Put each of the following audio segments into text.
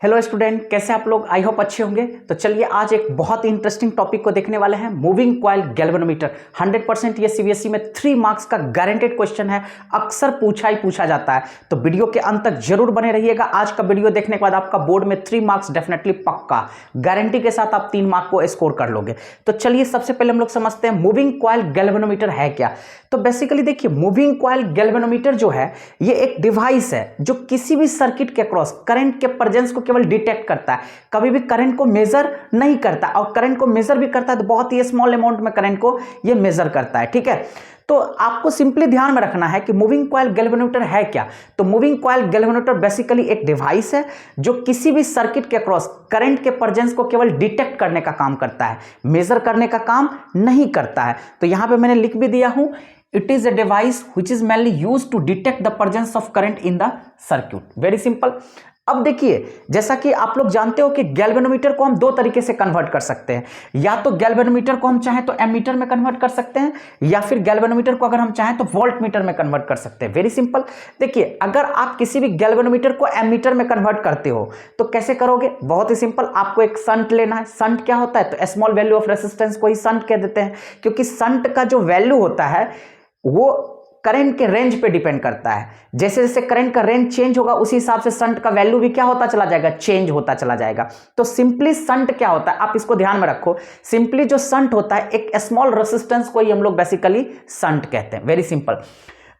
Hello student, कैसे आप लोग? आई होप अच्छे होंगे। तो चलिए आज एक बहुत ही इंटरेस्टिंग टॉपिक को देखने वाले हैं, मूविंग कॉइल गैल्वेनोमीटर। 100% ये सीबीएसई में 3 मार्क्स का गारंटेड क्वेश्चन है, अक्सर पूछा जाता है। तो वीडियो के अंत तक जरूर बने रहिएगा। आज का वीडियो देखने के बाद आपका बोर्ड में 3 मार्क्स डेफिनेटली पक्का गारंटी के साथ आप 3 मार्क को स्कोर कर लोगे। तो चलिए सबसे पहले हम लोग समझते हैं मूविंग कॉइल गैल्वेनोमीटर है क्या। तो बेसिकली देखिए, मूविंग कॉइल गैल्वेनोमीटर जो है ये एक डिवाइस है जो किसी भी सर्किट के क्रॉस करंट के प्रेजेंस को केवल डिटेक्ट करता है, कभी भी करंट को मेजर नहीं करता। और करंट को मेजर भी करता है तो बहुत ही स्मॉल अमाउंट में करंट को ये मेजर करता है। ठीक है, तो आपको सिंपली ध्यान में रखना है कि मूविंग कॉइल गैल्वेनोमीटर है क्या। तो मूविंग कॉइल गैल्वेनोमीटर बेसिकली एक डिवाइस है जो किसी भी सर्किट के क्रॉस करंट के प्रेजेंस को केवल डिटेक्ट करने का काम करता है, मेजर करने का काम नहीं करता है। तो यहां पे मैंने लिख भी दिया हूं, it is a device which is mainly used to detect the presence of current in the circuit. Very simple. अब देखिए, जैसा कि आप लोग जानते हो कि गैल्वेनोमीटर को हम 2 तरीके से कन्वर्ट कर सकते हैं। या तो गैल्वेनोमीटर को हम चाहें तो एमीटर में कन्वर्ट कर सकते हैं, या फिर गैल्वेनोमीटर को अगर हम चाहें तो वोल्टमीटर में कन्वर्ट कर सकते हैं। Very simple. देखिए, अगर आप किसी भी गैल्वेनोमीटर को एमीटर में कन्वर्ट करते हो तो कैसे करोगे? बहुत ही सिंपल, आपको एक शंट लेना है। शंट क्या होता है? तो स्मॉल वैल्यू ऑफ रेसिस्टेंस को ही शंट कह देते हैं, क्योंकि शंट का जो वैल्यू होता है वो करंट के रेंज पे डिपेंड करता है। जैसे जैसे करंट का रेंज चेंज होगा उसी हिसाब से शंट का वैल्यू भी क्या होता चला जाएगा? चेंज होता चला जाएगा। तो सिंपली शंट क्या होता है, आप इसको ध्यान में रखो। सिंपली जो शंट होता है, एक स्मॉल रेसिस्टेंस को ही हम लोग बेसिकली शंट कहते हैं। Very simple.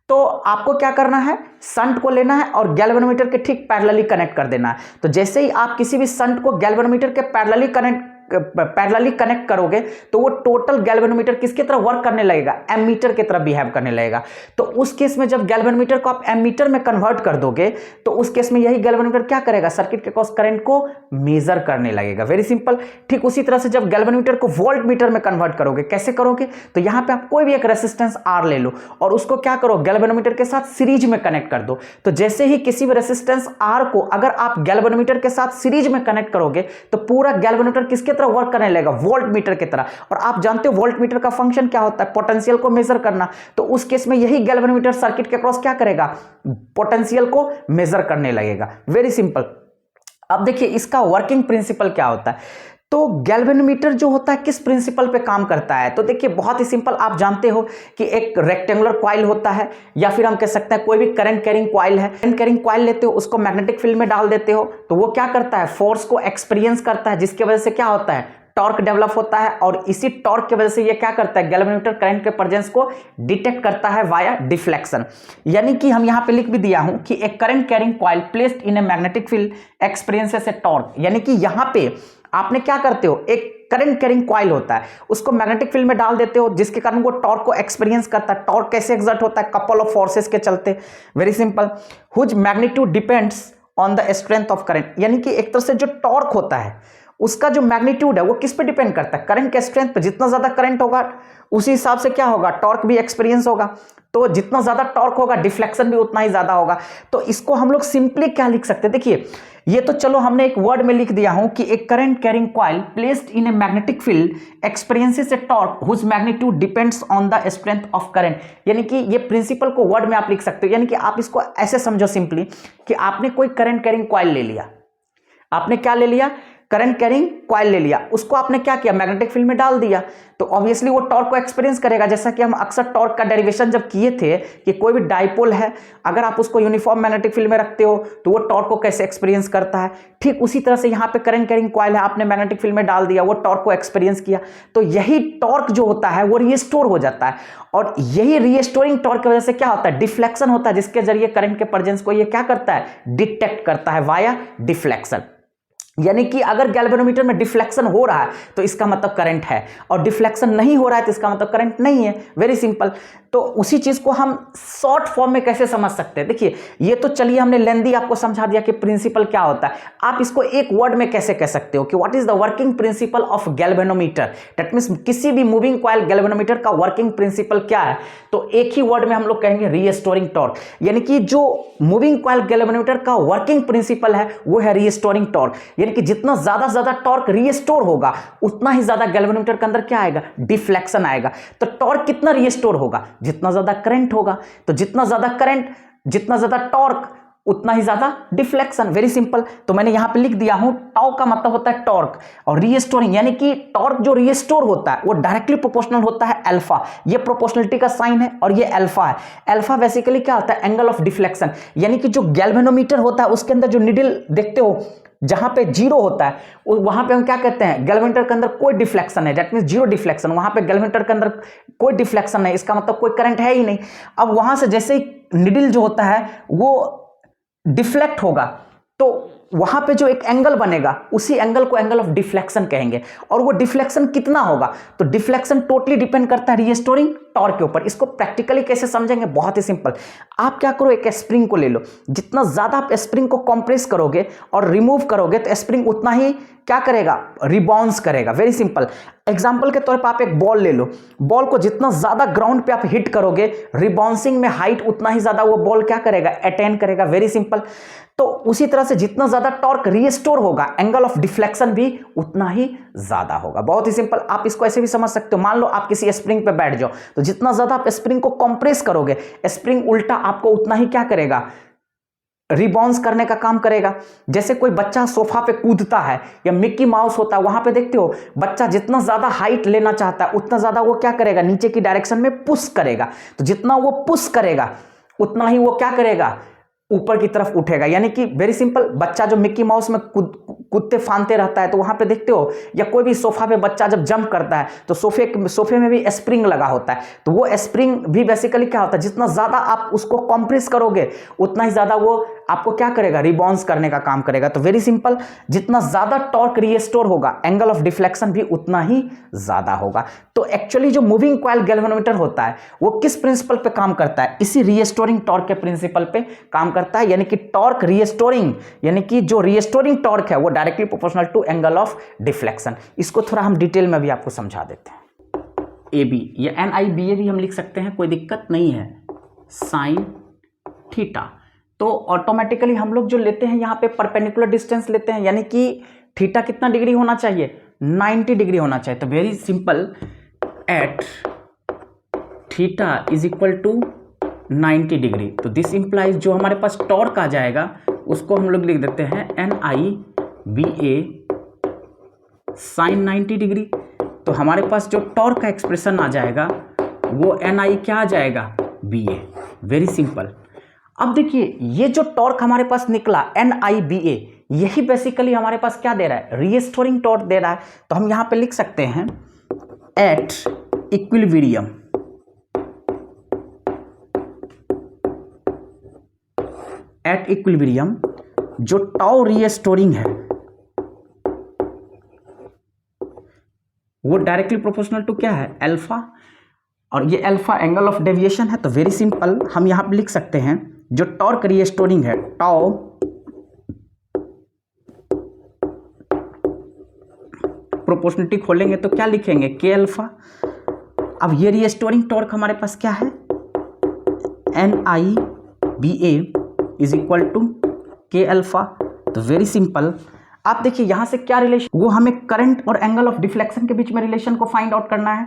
तो आपको क्या करना है, शंट को लेना है और गैल्वेनोमीटर के ठीक पैरेलली कनेक्ट कर देना है। तो जैसे ही आप किसी भी शंट को गैल्वेनोमीटर के पैरेलली कनेक्ट करोगे तो वो टोटल गैल्वेनोमीटर किसकी तरह वर्क करने लगेगा? एमीटर की तरह बिहेव करने लगेगा। तो उस केस में जब गैल्वेनोमीटर को आप एमीटर में कन्वर्ट कर दोगे तो उस केस में यही गैल्वेनोमीटर क्या करेगा? सर्किट के क्रॉस करंट को मेजर करने लगेगा। Very simple. ठीक उसी तरह से जब गैल्वेनोमीटर को वोल्टमीटर में कन्वर्ट करोगे, कैसे करोगे? तो यहां पे आप कोई भी एक रेसिस्टेंस आर ले लो और उसको क्या करो? गैल्वेनोमीटर के साथ सीरीज में कनेक्ट कर दो। तो जैसे ही किसी भी रेसिस्टेंस आर को अगर आप गैल्वेनोमीटर के साथ सीरीज में कनेक्ट करोगे तो पूरा गैल्वेनोमीटर किसके तरह वर्क करने लगेगा? वोल्टमीटर की तरह। और आप जानते हो वोल्टमीटर का फंक्शन क्या होता है? पोटेंशियल को मेजर करना। तो उस केस में यही गैल्वेनोमीटर सर्किट के क्रॉस क्या करेगा? पोटेंशियल को मेजर करने लगेगा। Very simple. अब देखिए इसका वर्किंग प्रिंसिपल क्या होता है। तो गैल्वेनोमीटर जो होता है किस प्रिंसिपल पे काम करता है? तो देखिए बहुत ही सिंपल, आप जानते हो कि एक रेक्टेंगुलर कॉइल होता है, या फिर हम कह सकते हैं कोई भी करंट कैरिंग कॉइल है। करंट कैरिंग कॉइल लेते हो, उसको मैग्नेटिक फील्ड में डाल देते हो, तो वो क्या करता है? फोर्स को एक्सपीरियंस करता है, जिसकी वजह से क्या होता है? टॉर्क डेवलप होता है। और इसी टॉर्क की वजह से ये क्या करता है? गैल्वेनोमीटर करंट के प्रेजेंस को डिटेक्ट करता है वाया डिफ्लेक्शन। यानी कि हम यहां पे लिख भी दिया हूं कि एक current carrying coil placed in a magnetic field experiences a torque. यानी कि यहां पे आपने क्या करते हो, एक करंट कैरिंग कॉइल होता है, उसको मैग्नेटिक फील्ड में डाल देते हो, जिसके कारण वो टॉर्क को एक्सपीरियंस करता है। टॉर्क कैसे एग्जर्ट होता है? कपल ऑफ फोर्सेस के चलते। Very simple. Whose magnitude depends on the strength of current. यानी कि एक तरह से जो टॉर्क होता है उसका जो मैग्नीट्यूड है वो किस पे डिपेंड करता है? करंट के स्ट्रेंथ पे। जितना ज्यादा करंट होगा उसी हिसाब से क्या होगा? टॉर्क भी एक्सपीरियंस होगा। तो जितना ज्यादा टॉर्क होगा डिफ्लेक्शन भी उतना ही ज्यादा होगा। तो इसको हम लोग सिंपली क्या लिख सकते हैं? देखिए, ये तो चलो हमने एक वर्ड में लिख दिया हूं कि एक current carrying coil placed in a magnetic field experiences a torque whose magnitude depends on the strength of current. यानी कि ये प्रिंसिपल को वर्ड में आप लिख सकते हो। यानी कि आप इसको ऐसे समझो सिंपली कि आपने कोई करंट कैरिंग कॉइल ले लिया। आपने क्या ले लिया? करंट कैरिंग कॉइल ले लिया। उसको आपने क्या किया? मैग्नेटिक फील्ड में डाल दिया। तो ऑब्वियसली वो टॉर्क को एक्सपीरियंस करेगा। जैसा कि हम अक्सर टॉर्क का डेरिवेशन जब किए थे कि कोई भी डाइपोल है, अगर आप उसको यूनिफॉर्म मैग्नेटिक फील्ड में रखते हो तो वो टॉर्क को कैसे एक्सपीरियंस करता है, ठीक उसी तरह से यहाँ पे करंट कैरिंग कॉइल है, आपने मैग्नेटिक फील्ड में डाल दिया, वो टॉर्क को एक्सपीरियंस किया। तो यही टॉर्क जो होता है वो रीस्टोर हो जाता है। और यही रीस्टोरिंग टॉर्क की वजह से क्या होता है? डिफ्लेक्शन होता है, जिसके जरिए करंट के प्रेजेंस को ये क्या करता है? डिटेक्ट करता है वाया डिफ्लेक्शन। यानी कि अगर गैल्वेनोमीटर में डिफ्लेक्शन हो रहा है तो इसका मतलब करंट है, और डिफ्लेक्शन नहीं हो रहा है तो इसका मतलब करंट नहीं है। Very simple. तो उसी चीज को हम शॉर्ट फॉर्म में कैसे समझ सकते हैं? देखिए, ये तो चलिए हमने लेंदी आपको समझा दिया कि प्रिंसिपल क्या होता है। आप इसको एक वर्ड में कैसे कह सकते हो कि what is the working principle of galvanometer? That means किसी भी मूविंग कॉइल गैल्वेनोमीटर का वर्किंग प्रिंसिपल क्या है? तो एक ही वर्ड में हम लोग कहेंगे रीस्टोरिंग टॉर्क। यानी कि जो मूविंग कॉइल गैल्वेनोमीटर का वर्किंग प्रिंसिपल है वो है रीस्टोरिंग टॉर्क। यानी कि जितना ज्यादा टॉर्क रीस्टोर होगा उतना ही ज्यादा गैल्वेनोमीटर के अंदर क्या आएगा? डिफ्लेक्शन आएगा। तो टॉर्क कितना रीस्टोर होगा? जितना ज्यादा करंट होगा। तो जितना ज्यादा करंट, जितना ज्यादा टॉर्क, उतना ही ज्यादा डिफ्लेक्शन। Very simple. तो मैंने यहां पे लिख दिया हूं, टाउ का मतलब होता है टॉर्क, और रीस्टोरिंग यानी कि टॉर्क जो रीस्टोर होता है वो डायरेक्टली प्रोपोर्शनल होता है अल्फा। ये प्रोपोर्शनलिटी का साइन है और ये अल्फा है। अल्फा बेसिकली क्या होता है, एंगल ऑफ डिफ्लेक्शन, यानी कि जो गैल्वेनोमीटर होता है उसके अंदर जो निडल देखते हो जहां पे जीरो होता है वहां पे हम क्या कहते हैं, गैल्वेनोमीटर के अंदर कोई डिफ्लेक्शन है, दैट मींस जीरो डिफ्लेक्शन। वहां पे गैल्वेनोमीटर के अंदर कोई डिफ्लेक्शन नहीं, इसका मतलब कोई करंट है ही नहीं। अब वहां से जैसे ही निडल जो होता है वो डिफ्लेक्ट होगा तो वहां पे जो एक एंगल बनेगा उसी एंगल को एंगल ऑफ डिफ्लेक्शन कहेंगे। और वो डिफ्लेक्शन कितना होगा, तो डिफ्लेक्शन टोटली डिपेंड करता है रीस्टोरिंग टॉर्क के ऊपर। इसको प्रैक्टिकली कैसे समझेंगे, बहुत ही सिंपल। आप क्या करो, एक स्प्रिंग को ले लो, जितना ज्यादा आप स्प्रिंग को कंप्रेस करोगे और रिमूव करोगे तो स्प्रिंग उतना ही क्या करेगा, रिबाउंस करेगा। Very simple. एग्जांपल के तौर पर आप एक बॉल ले लो, बॉल को जितना ज्यादा ग्राउंड पे आप हिट करोगे, रिबाउंसिंग में हाइट उतना ही ज्यादा वो बॉल क्या करेगा, अटेन करेगा। Very simple. तो उसी तरह से जितना ज्यादा टॉर्क रीस्टोर होगा, एंगल ऑफ डिफ्लेक्शन भी उतना ही ज्यादा होगा। बहुत ही सिंपल। आप इसको ऐसे भी समझ सकते हो, मान लो आप किसी स्प्रिंग पे बैठ जाओ, तो जितना ज्यादा आप स्प्रिंग को कंप्रेस करोगे, स्प्रिंग उल्टा आपको उतना ही क्या करेगा, रिबाउंस करने का काम करेगा। जैसे कोई बच्चा सोफा पे कूदता है या मिक्की माउस होता है, वहां पे देखते हो बच्चा जितना ज्यादा हाइट लेना चाहता है उतना ज्यादा वो क्या करेगा, नीचे की डायरेक्शन में पुश करेगा। तो जितना वो पुश करेगा उतना ही वो क्या करेगा, ऊपर की तरफ उठेगा। यानी कि वेरी सिंपल, बच्चा जो मिक्की माउस में कूदते फांदते रहता है तो वहां पे देखते हो, या कोई भी सोफा पे बच्चा जब जंप करता है तो सोफे में भी स्प्रिंग लगा होता है। तो वो स्प्रिंग भी बेसिकली क्या होता है, जितना ज्यादा आप उसको कंप्रेस करोगे उतना ही ज्यादा वो आपको क्या करेगा, रिबाउंस करने का काम करेगा। तो वेरी सिंपल, जितना ज्यादा टॉर्क रीस्टोर होगा, एंगल ऑफ डिफ्लेक्शन भी उतना ही ज्यादा होगा। तो एक्चुअली जो मूविंग कॉइल गैल्वेनोमीटर होता है वो किस प्रिंसिपल पे काम करता है, इसी रीस्टोरिंग टॉर्क के प्रिंसिपल पे काम करता है। यानी कि टॉर्क रीस्टोरिंग, यानी कि जो रीस्टोरिंग टॉर्क है वो directly proportional to angle of deflection. इसको थोड़ा हम डिटेल में भी आपको समझा देते हैं। ए बी या NIBA भी हम लिख सकते हैं, कोई दिक्कत नहीं है, साइन थीटा। तो ऑटोमेटिकली हम लोग जो लेते हैं यहाँ पे परपेंडिकुलर डिस्टेंस लेते हैं, यानी कि थीटा कितना डिग्री होना चाहिए, 90 डिग्री होना चाहिए। तो very simple, at theta is equal to 90 degree. तो दिस इंप्लाइज जो हमारे पास टॉर्क आ जाएगा उसको हम लोग लिख देते हैं NIBA साइन 90 डिग्री। तो हमारे पास जो टॉर्क का एक्सप्रेशन आ जाएगा वो NI क्या आ जाएगा, BA। Very simple. अब देखिए ये जो टॉर्क हमारे पास निकला NIBA, यही बेसिकली हमारे पास क्या दे रहा है, रीस्टोरिंग टॉर्क दे रहा है। तो हम यहां पे लिख सकते हैं एट इक्विलिब्रियम, एट इक्विलिब्रियम जो टाउ रीस्टोरिंग है वो डायरेक्टली प्रोपोर्शनल टू क्या है, अल्फा, और ये अल्फा एंगल ऑफ डेविएशन है। तो वेरी सिंपल, हम यहां पे लिख सकते हैं जो टॉर्क रीस्टोरिंग है, टाउ प्रोपोर्शनलिटी खोलेंगे तो क्या लिखेंगे, के अल्फा। अब ये रीस्टोरिंग टॉर्क हमारे पास क्या है, NIBA इज इक्वल टू के अल्फा। तो वेरी सिंपल, आप देखिए यहां से क्या रिलेशन, वो हमें करंट और एंगल ऑफ डिफ्लेक्शन के बीच में रिलेशन को फाइंड आउट करना है,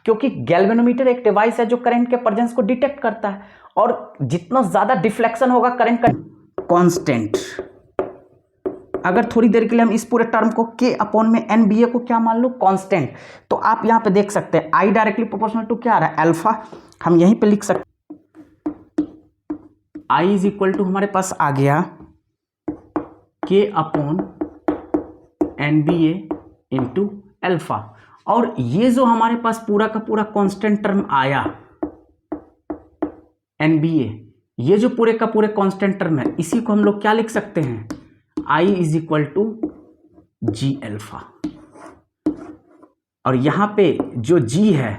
क्योंकि गैल्वेनोमीटर एक डिवाइस है जो करंट के प्रेजेंस को डिटेक्ट करता है, और जितना ज्यादा डिफ्लेक्शन होगा करंट का कांस्टेंट। अगर थोड़ी देर के लिए हम इस पूरे टर्म को के अपॉन में NBA को क्या मान लो, कांस्टेंट, तो आप यहां पे देख सकते हैं I डायरेक्टली प्रोपोर्शनल टू क्या आ रहा है, अल्फा। हम यहीं पे लिख सकते I इज इक्वल टू हमारे पास आ गया के अपॉन NBA इंटू अल्फा। और ये जो हमारे पास पूरा का पूरा कांस्टेंट टर्म आया NBA, ये जो पूरे का पूरे कांस्टेंट टर्म है, इसी को हम लोग क्या लिख सकते हैं, I is equal to G alpha. और यहां पे जो G है,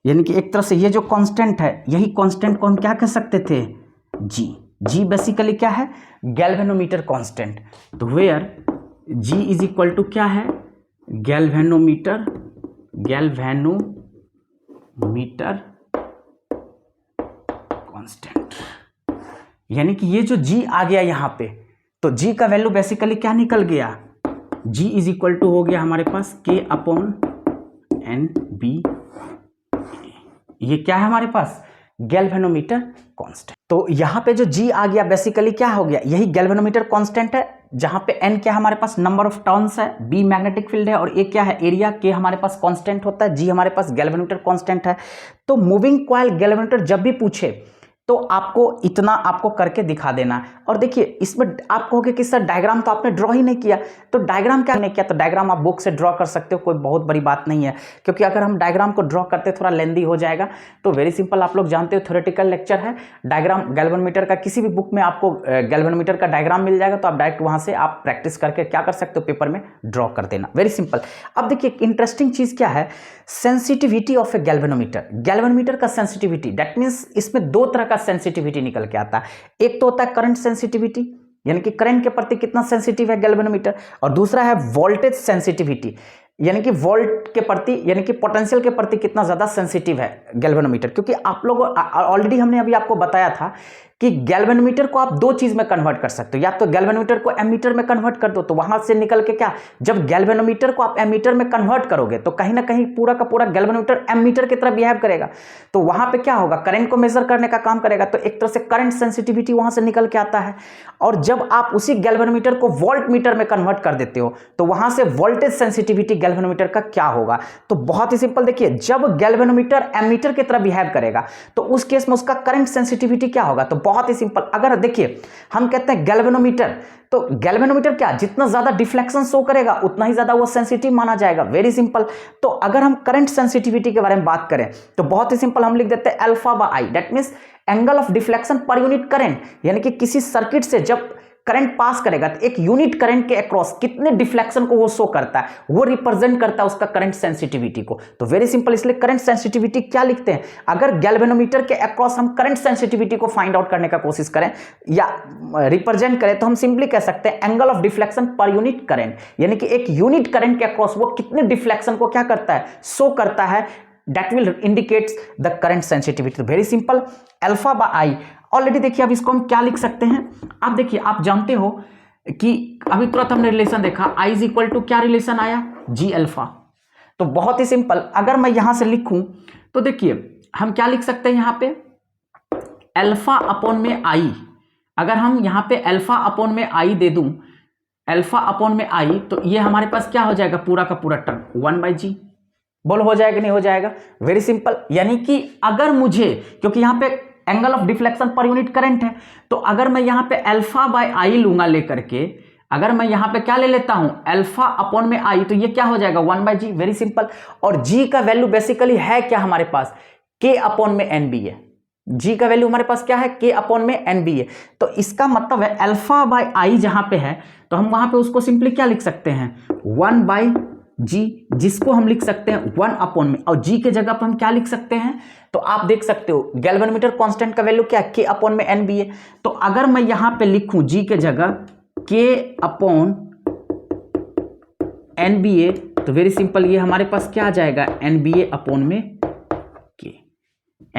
यानी कि एक तरह से ये जो कांस्टेंट है, यही कांस्टेंट को हम क्या कह सकते थे, G बेसिकली क्या है, गैल्वेनोमीटर कांस्टेंट। तो where G is equal to क्या है, गैल्वेनोमीटर कांस्टेंट। यानी कि ये जो G आ गया यहां पे, तो G का वैल्यू बेसिकली क्या निकल गया, G इज इक्वल टू हो गया हमारे पास K अपॉन NB। ये क्या है हमारे पास, गैल्वेनोमीटर कांस्टेंट। तो यहाँ पे जो जी आ गया बेसिकली क्या हो गया, यही गैल्वेनोमीटर कांस्टेंट है, जहां पे एन क्या हमारे पास नंबर ऑफ टर्न्स है, बी मैग्नेटिक फील्ड है, और ए क्या है एरिया, के हमारे पास कांस्टेंट होता है, जी हमारे पास गैल्वेनोमीटर कांस्टेंट है। तो मूविंग कॉइल गैल्वेनोमीटर जब भी पूछे तो आपको इतना आपको करके दिखा देना। और देखिए इसमें आप कहोगे कि सर डायग्राम तो आपने ड्रॉ ही नहीं किया, तो डायग्राम क्या नहीं किया, तो डायग्राम आप बुक से ड्रॉ कर सकते हो, कोई बहुत बड़ी बात नहीं है, क्योंकि अगर हम डायग्राम को ड्रॉ करते थोड़ा लेंदी हो जाएगा। तो वेरी सिंपल, आप लोग जानते हो थ्योरेटिकल लेक्चर है, डायग्राम गैल्वेनोमीटर का किसी भी बुक में आपको गैल्वेनोमीटर का डायग्राम मिल जाएगा, तो आप डायरेक्ट वहां से आप प्रैक्टिस करके क्या कर सकते हो, पेपर में ड्रॉ कर देना, वेरी सिंपल। अब देखिए इंटरेस्टिंग चीज क्या है, sensitivity of A galvanometer. Galvanometer का सेंसिटिविटी, दैट मींस इसमें दो तरह का सेंसिटिविटी निकल के आता है। एक तो होता है करंट सेंसिटिविटी, यानी कि करंट के प्रति कितना सेंसिटिव है गैल्वेनोमीटर, और दूसरा है वोल्टेज सेंसिटिविटी, यानी कि वोल्ट के प्रति, यानी कि पोटेंशियल के प्रति कितना ज्यादा सेंसिटिव है गैल्वेनोमीटर। क्योंकि आप लोग ऑलरेडी हमने अभी आपको बताया था कि गैल्वेनोमीटर को आप दो चीज में कन्वर्ट कर सकते हो, या तो गैल्वेनोमीटर को एमीटर में कन्वर्ट कर दो, तो वहां से निकल के क्या, जब गैल्वेनोमीटर को आप एमीटर में कन्वर्ट करोगे तो कहीं ना कहीं पूरा का पूरा गैल्वेनोमीटर एमीटर की तरह बिहेव करेगा, तो वहां पे क्या होगा, करंट को मेजर करने का काम करेगा, तो एक तरह से करंट सेंसिटिविटी वहां से निकल के आता है। और जब आप उसी गैल्वेनोमीटर को वोल्ट मीटर में कन्वर्ट कर देते हो तो वहां से वोल्टेज सेंसिटिविटी गैल्वेनोमीटर का क्या होगा, तो बहुत ही सिंपल, देखिए जब गैल्वेनोमीटर एमीटर की तरह बिहेव करेगा तो उस केस में उसका करंट सेंसिटिविटी क्या होगा, तो बहुत ही सिंपल, अगर देखिए हम कहते हैं गैल्वेनोमीटर, तो गैल्वेनोमीटर क्या, जितना ज्यादा डिफ्लेक्शन शो करेगा उतना ही ज्यादा वो सेंसिटिव माना जाएगा, वेरी सिंपल। तो अगर हम करंट सेंसिटिविटी के बारे में बात करें तो बहुत ही सिंपल, हम लिख देते हैं alpha by I, that means angle of deflection per unit current, यानी कि किसी सर्किट से जब करंट पास करेगा तो एक यूनिट करंट के अक्रॉस कितने डिफ्लेक्शन को वो शो करता है, वो रिप्रेजेंट करता है उसका करंट सेंसिटिविटी को। तो वेरी सिंपल, इसलिए करंट सेंसिटिविटी क्या लिखते हैं, अगर गैल्वेनोमीटर के अक्रॉस हम करंट सेंसिटिविटी को फाइंड आउट करने का कोशिश करें या रिप्रेजेंट करें तो हम सिंपली कह सकते हैं angle of deflection per unit current, यानी कि एक यूनिट करंट के अक्रॉस वो कितने डिफ्लेक्शन को क्या करता है, शो करता है, that will indicates the current sensitivity. Very simple, alpha by I. Already देखिए अब इसको हम क्या लिख सकते हैं, आप देखिए आप जानते हो कि अभी तुरंत हमने रिलेशन देखा, आई इज इक्वल टू क्या रिलेशन आया, जी अल्फा। तो बहुत ही सिंपल, अगर मैं यहां से लिखूं तो देखिए हम क्या लिख सकते हैं, यहां पे अल्फा अपॉन में आई, अगर हम यहां पे अल्फा अपॉन में आई दे दूं, अल्फा अपॉन में आई, तो ये हमारे पास क्या हो जाएगा, पूरा का पूरा टर्म 1/g। बोल हो जाएगा नहीं हो जाएगा, वेरी सिंपल। यानी कि अगर मुझे, क्योंकि यहां पे angle of deflection per unit current है, तो अगर मैं यहां पे अल्फा बाय आई लूंगा लेकर के, अगर मैं यहां पे क्या ले लेता हूं अल्फा अपॉन में आई, तो ये क्या हो जाएगा 1/g, वेरी सिंपल। और g का वैल्यू बेसिकली है क्या हमारे पास, k अपॉन में nb है, g का वैल्यू हमारे पास क्या है, k अपॉन में nb है। तो इसका मतलब है अल्फा बाय आई जहां पे है तो हम वहां पे उसको सिंपली क्या लिख सकते हैं 1/g, जिसको हम लिख सकते हैं 1 अपॉन में, और g के जगह पर हम क्या लिख सकते हैं, तो आप देख सकते हो गैल्वेनोमीटर कांस्टेंट का वैल्यू क्या, k अपॉन में nb है। तो अगर मैं यहां पे लिखूं g के जगह k अपॉन nba, तो वेरी सिंपल ये हमारे पास क्या आ जाएगा, nba अपॉन में k,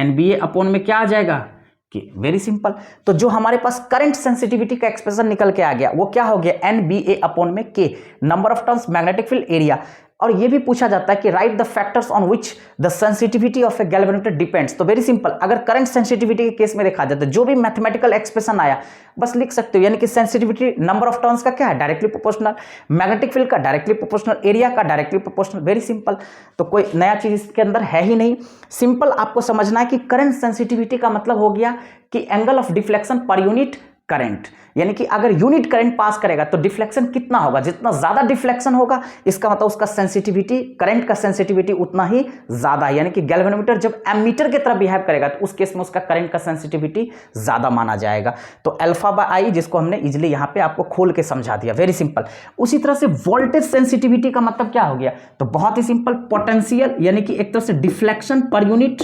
nba अपॉन में क्या आ जाएगा k, वेरी सिंपल। तो जो हमारे पास करंट सेंसिटिविटी का एक्सप्रेशन निकल के आ गया वो क्या हो गया, nba अपॉन में k, number of turns, magnetic field, area. और ये भी पूछा जाता है कि right the factors on which the sensitivity of A galvanometer depends. तो वेरी सिंपल, अगर करंट सेंसिटिविटी के केस में देखा जाता है जो भी मैथमेटिकल एक्सप्रेशन आया बस लिख सकते हो, यानी कि सेंसिटिविटी नंबर ऑफ टर्न्स का क्या है, डायरेक्टली प्रोपोर्शनल, मैग्नेटिक फील्ड का डायरेक्टली प्रोपोर्शनल, एरिया का डायरेक्टली प्रोपोर्शनल, वेरी सिंपल। तो कोई नया चीज इसके अंदर है ही नहीं, सिंपल आपको समझना है कि करंट सेंसिटिविटी का मतलब हो गया कि angle of deflection per unit current, यानी कि अगर यूनिट करंट पास करेगा तो डिफ्लेक्शन कितना होगा, जितना ज्यादा डिफ्लेक्शन होगा इसका मतलब उसका सेंसिटिविटी, करंट का सेंसिटिविटी उतना ही ज्यादा है। यानी कि गैल्वेनोमीटर जब एमीटर की तरह बिहेव करेगा तो उस केस में उसका करंट का सेंसिटिविटी ज्यादा माना जाएगा। तो अल्फा बाय आई, जिसको हमने इजिली यहां पे आपको खोल के समझा दिया, वेरी सिंपल। उसी तरह से वोल्टेज सेंसिटिविटी का मतलब क्या हो गया, तो बहुत ही सिंपल, पोटेंशियल, यानी कि एक तरह से डिफ्लेक्शन पर यूनिट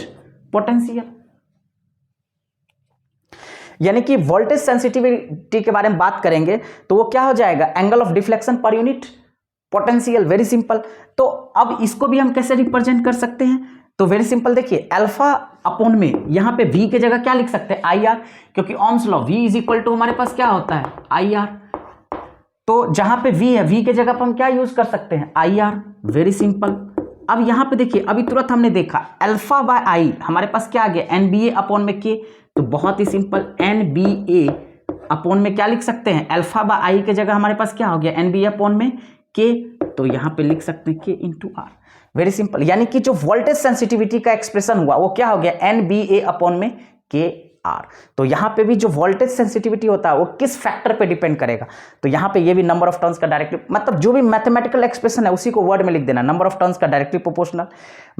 पोटेंशियल, यानी कि वोल्टेज सेंसिटिविटी के बारे में बात करेंगे तो वो क्या हो जाएगा, angle of deflection per unit potential, very simple. तो अब इसको भी हम कैसे रिप्रेजेंट कर सकते हैं, तो वेरी सिंपल, देखिए अल्फा अपॉन में यहां पे v के जगह क्या लिख सकते हैं, आई आर, क्योंकि Ohm's law v is equal to हमारे पास क्या होता है, आई आर। तो जहां पे v है, v के जगह पर हम क्या यूज कर सकते हैं, आई आर, वेरी सिंपल, अब यहाँ पे देखिए, अभी तुरंत हमने देखा अल्फा बाय आई हमारे पास क्या आ गया, एन बी ए अपॉन में के। तो बहुत ही सिंपल, एन बी ए अपॉन में क्या लिख सकते हैं, अल्फा बाय आई के जगह हमारे पास क्या हो गया, एन बी ए अपॉन में के। तो यहाँ पे लिख सकते हैं के इंटू आर। वेरी सिंपल, यानी कि जो वोल्टेज सेंसिटिविटी का एक्सप्रेशन हुआ वो क्या हो गया, एन बी ए अपॉन में के आर। तो यहाँ पे भी जो वोल्टेज सेंसिटिविटी होता है वो किस फैक्टर पे डिपेंड करेगा, तो यहाँ पे ये भी नंबर ऑफ टर्न्स का डायरेक्टली, मतलब जो भी मैथमेटिकल एक्सप्रेशन है उसी को वर्ड में लिख देना। नंबर ऑफ टर्न्स का डायरेक्टली प्रोपोर्शनल,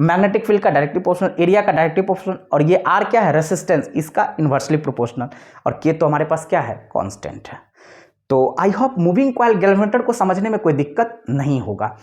मैग्नेटिक फील्ड का डायरेक्टली प्रोपोर्शनल, एरिया का डायरेक्टली प्रोपोर्शनल, और ये आर क्या है, रेसिस्टेंस, इसका इन्वर्सली प्रोपोर्शनल, और के तो हमारे पास क्या है, कांस्टेंट है। तो I hope moving coil galvanometer को समझने में कोई दिक्कत नहीं होगा।